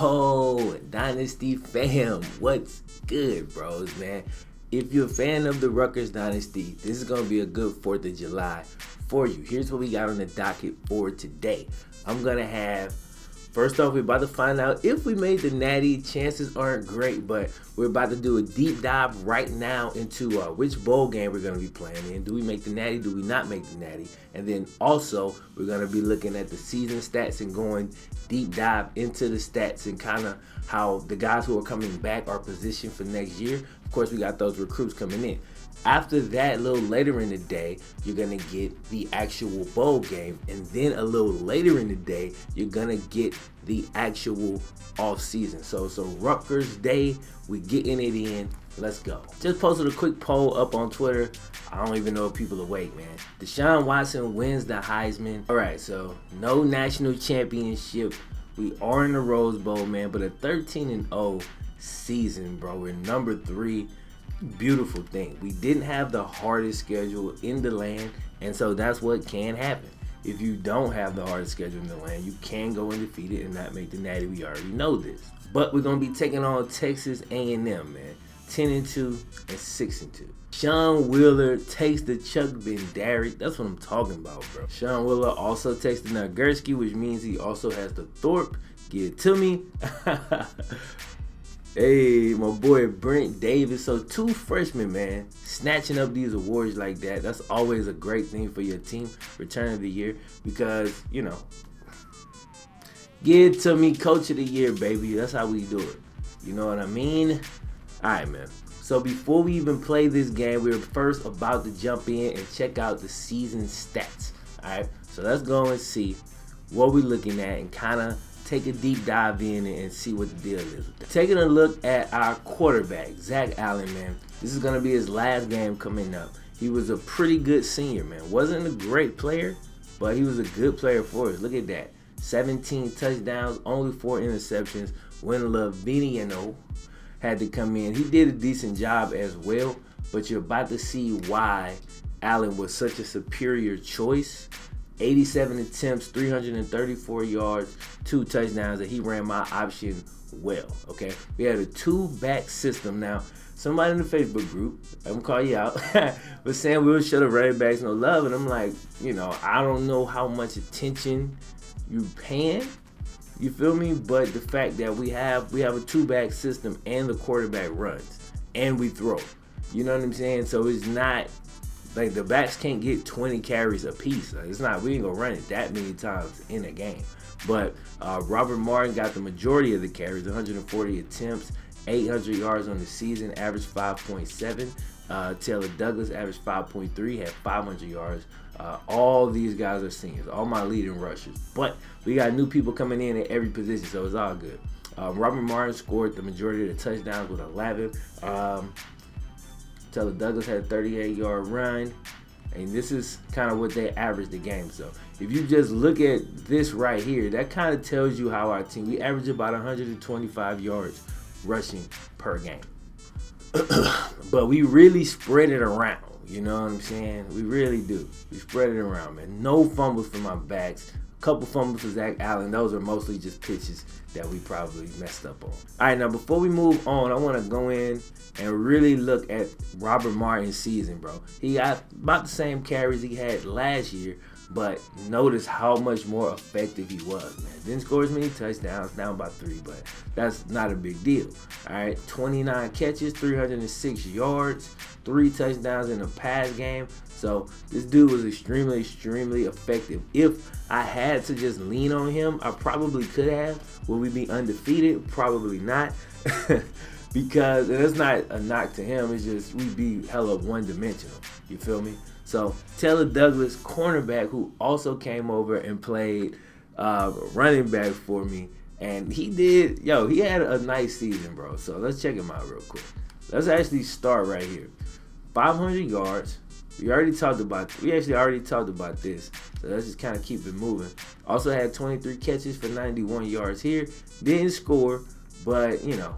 Oh, Dynasty fam, what's good, bros, man? If you're a fan of the Rutgers Dynasty, this is going to be a good 4th of July for you. Here's what we got on the docket for today. I'm going to have, first off, we're about to find out if we made the Natty. Chances aren't great, but we're about to do a deep dive right now into which bowl game we're going to be playing in. Do we make the Natty? Do we not make the Natty? And then also, we're going to be looking at the season stats and going deep dive into the stats and kind of how the guys who are coming back are positioned for next year. Of course, we got those recruits coming in. After that, a little later in the day, you're going to get the actual bowl game. And then a little later in the day, you're going to get the actual off season. So Rutgers Day, we getting it in. Let's go. Just posted a quick poll up on Twitter. I don't even know if people are awake, man. Deshaun Watson wins the Heisman. All right, so no national championship. We are in the Rose Bowl, man, but a 13-0 season, bro. We're number 3. Beautiful thing. We didn't have the hardest schedule in the land, and so that's what can happen. If you don't have the hardest schedule in the land, you can go undefeated and not make the Natty. We already know this. But we're going to be taking on Texas A&M, man. 10-2 and 6-2. Sean Wheeler takes the Chuck Bendary. That's what I'm talking about, bro. Sean Wheeler also takes the Nagurski, which means he also has the Thorpe. Give it to me. Hey, my boy Britt Davis. So 2 freshmen, man, snatching up these awards like that. That's always a great thing for your team. Return of the year, because, you know, give it to me, coach of the year, baby. That's how we do it. You know what I mean? All right, man. So before we even play this game, we're first about to jump in and check out the season stats. All right, so let's go and see what we're looking at and kind of take a deep dive in and see what the deal is. Taking a look at our quarterback, Zach Allen, man. This is going to be his last game coming up. He was a pretty good senior, man. Wasn't a great player, but he was a good player for us. Look at that. 17 touchdowns, only 4 interceptions. When Laviniano had to come in, he did a decent job as well, but you're about to see why Allen was such a superior choice. 87 attempts, 334 yards, 2 touchdowns, and he ran my option well, okay? We had a 2-back system. Now, somebody in the Facebook group, I'm gonna call you out, was saying we would show the running backs no love, and I'm like, you know, I don't know how much attention you paying, you feel me? But the fact that we have a 2-back system and the quarterback runs and we throw, you know what I'm saying? So it's not like the backs can't get 20 carries a piece. Like, it's not, we ain't gonna run it that many times in a game. But Robert Martin got the majority of the carries, 140 attempts, 800 yards on the season, averaged 5.7. Taylor Douglas averaged 5.3, had 500 yards. All these guys are seniors, all my leading rushers. But we got new people coming in at every position, so it's all good. Robert Martin scored the majority of the touchdowns with 11. Taylor Douglas had a 38-yard run, and this is kind of what they averaged the game. So if you just look at this right here, that kind of tells you how our team, we average about 125 yards rushing per game. But we really spread it around, you know what I'm saying? We really do. We spread it around, man. No fumbles for my backs. Couple fumbles for Zach Allen. Those are mostly just pitches that we probably messed up on. All right, now before we move on, I want to go in and really look at Robert Martin's season, bro. He got about the same carries he had last year, but notice how much more effective he was, man. Didn't score as many touchdowns, down by 3, but that's not a big deal. All right, 29 catches, 306 yards, 3 touchdowns in a pass game. So this dude was extremely, extremely effective. If I had to just lean on him, I probably could have. Will we be undefeated? Probably not. Because, and it's not a knock to him, it's just we'd be hella one-dimensional. You feel me? So Taylor Douglas, cornerback, who also came over and played running back for me. And he had a nice season, bro. So let's check him out real quick. Let's actually start right here. 500 yards. We actually already talked about this. So let's just kind of keep it moving. Also had 23 catches for 91 yards here. Didn't score, but, you know,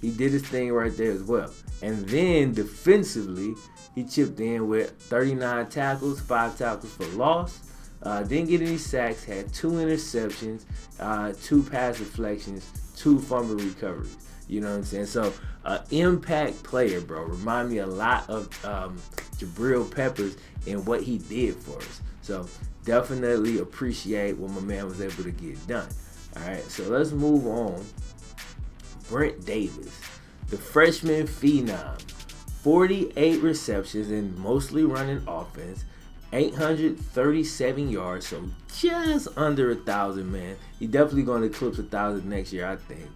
he did his thing right there as well. And then defensively, he chipped in with 39 tackles, 5 tackles for loss, Didn't get any sacks, had 2 interceptions, 2 pass deflections, 2 fumble recoveries. You know what I'm saying? So, impact player, bro. Remind me a lot of Jabril Peppers and what he did for us. So, definitely appreciate what my man was able to get done. All right, so let's move on. Britt Davis, the freshman phenom, 48 receptions and mostly running offense, 837 yards, so just under 1,000, man. He definitely going to eclipse 1,000 next year, I think.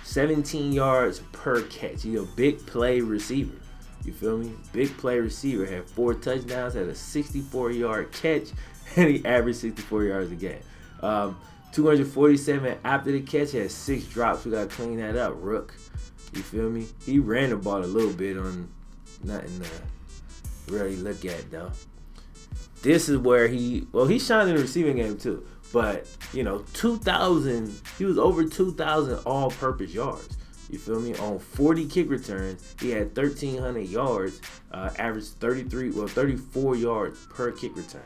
17 yards per catch. He's a big play receiver. You feel me? Big play receiver. Had 4 touchdowns, had a 64-yard catch, and he averaged 64 yards a game. 247 after the catch, had 6 drops. We got to clean that up, Rook. You feel me? He ran the ball a little bit on nothing to really look at, though. This is where he shined in the receiving game, too. But, 2,000, he was over 2,000 all-purpose yards. You feel me? On 40 kick returns, he had 1,300 yards, averaged 34 yards per kick return.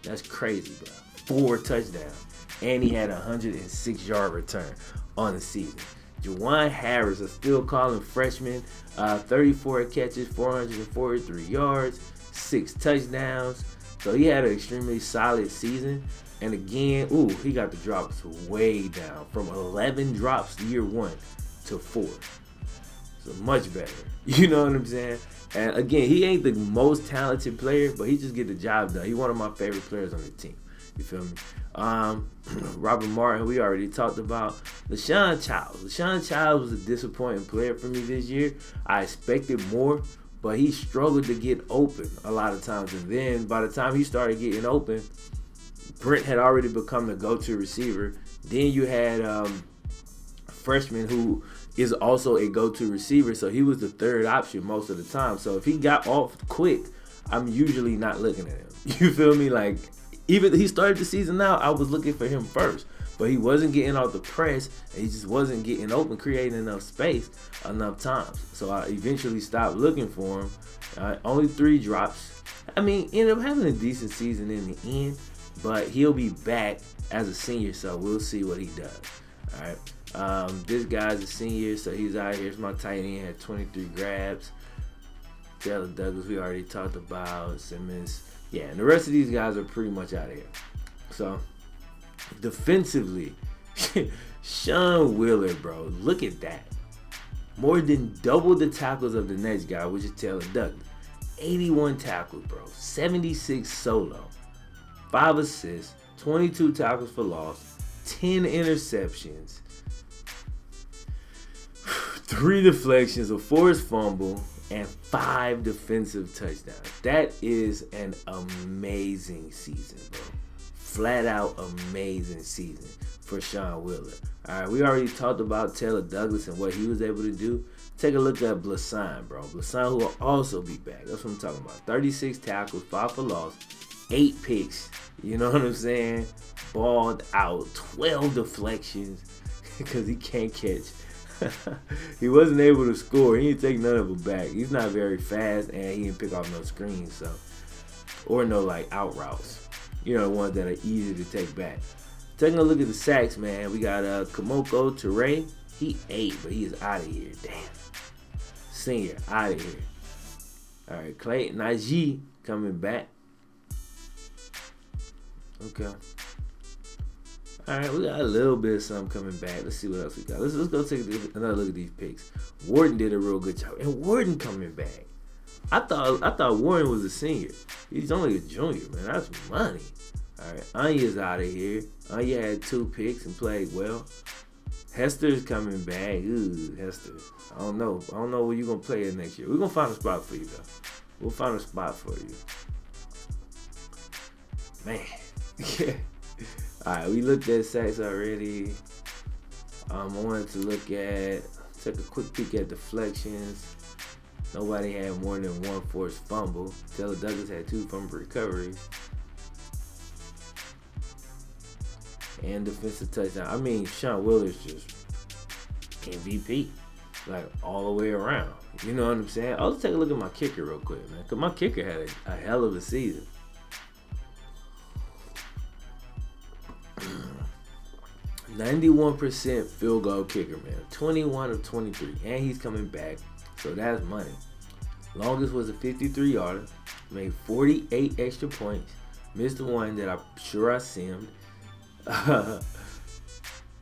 That's crazy, bro. 4 touchdowns. And he had a 106-yard return on the season. Juwan Harris, I still call him freshman, 34 catches, 443 yards, 6 touchdowns. So he had an extremely solid season. And again, he got the drops way down from 11 drops year 1 to 4. So much better. You know what I'm saying? And again, he ain't the most talented player, but he just get the job done. He's one of my favorite players on the team. You feel me? Robert Martin, we already talked about. LaShawn Childs was a disappointing player for me this year. I expected more, but he struggled to get open a lot of times. And then by the time he started getting open, Brent had already become the go-to receiver. Then you had a freshman who is also a go-to receiver, so he was the third option most of the time. So if he got off quick, I'm usually not looking at him. You feel me? Like, even he started the season out, I was looking for him first. But he wasn't getting off the press, and he just wasn't getting open, creating enough space enough times. So I eventually stopped looking for him. Only 3 drops. I mean, ended up having a decent season in the end, but he'll be back as a senior, so we'll see what he does. All right. This guy's a senior, so he's out here. Here's my tight end, had 23 grabs. Taylor Douglas, we already talked about. Simmons. Yeah, and the rest of these guys are pretty much out of here. So, defensively, Sean Wheeler, bro, look at that. More than double the tackles of the next guy, which is Taylor Douglas. 81 tackles, bro. 76 solo. 5 assists. 22 tackles for loss. 10 interceptions. 3 deflections, a forced fumble, and 5 defensive touchdowns. That is an amazing season, bro. Flat out amazing season for Sean Wheeler. All right, we already talked about Taylor Douglas and what he was able to do. Take a look at Blassan, bro. Blassan, who will also be back. That's what I'm talking about. 36 tackles, 5 for loss, 8 picks. You know what I'm saying? Balled out, 12 deflections because he can't catch. He wasn't able to score. He didn't take none of them back. He's not very fast, and he didn't pick off no screens, so, or no like out routes. The ones that are easy to take back. Taking a look at the sacks, man. We got Kamoko Toure. He 8, but he is out of here. Damn. Senior, out of here. All right, Clayton Najee coming back. Okay. All right, we got a little bit of something coming back. Let's see what else we got. Let's go take another look at these picks. Warden did a real good job, and Warden coming back. I thought Warden was a senior. He's only a junior, man. That's money. All right, Anya's out of here. Anya had 2 picks and played well. Hester's coming back. Ooh, Hester. I don't know where you're gonna play it next year. We're gonna find a spot for you though. We'll find a spot for you, man. Yeah. All right, we looked at sacks already. I wanted to take a quick peek at deflections. Nobody had more than 1 forced fumble. Taylor Douglas had 2 fumble recoveries. And defensive touchdown. I mean, Sean Wheeler's just MVP. Like, all the way around. You know what I'm saying? I'll take a look at my kicker real quick, man. Because my kicker had a hell of a season. 91% field goal kicker, man. 21 of 23. And he's coming back. So that's money. Longest was a 53-yarder. Made 48 extra points. Missed the one that I'm sure I simmed.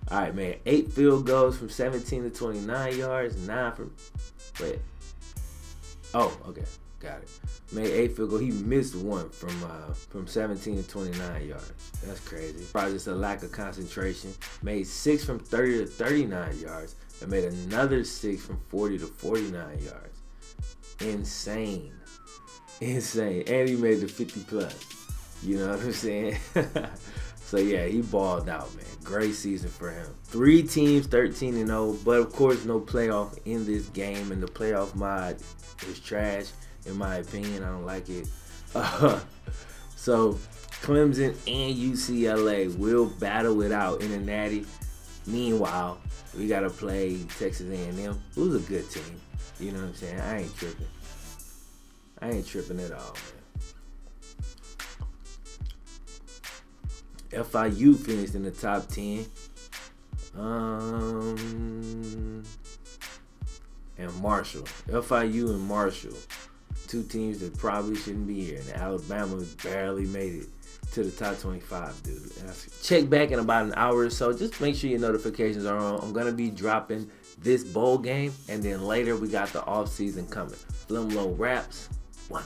Alright, man. 8 field goals from 17 to 29 yards. 9 from... Wait. Oh, okay. Got it. Made 8 field goals. He missed one from 17 to 29 yards. That's crazy. Probably just a lack of concentration. Made 6 from 30 to 39 yards. And made another 6 from 40 to 49 yards. Insane. Insane. And he made the 50 plus. You know what I'm saying? So yeah, he balled out, man. Great season for him. 3 teams, 13-0, but of course no playoff in this game, and the playoff mod is trash, in my opinion. I don't like it. So Clemson and UCLA will battle it out in the Natty. Meanwhile, we gotta play Texas A&M, who's a good team. You know what I'm saying? I ain't tripping. I ain't tripping at all, man. FIU finished in the top 10. And Marshall. FIU and Marshall. 2 teams that probably shouldn't be here. And Alabama barely made it to the top 25, dude. Check back in about an hour or so. Just make sure your notifications are on. I'm going to be dropping this bowl game. And then later we got the off season coming. FlemLo Raps 1.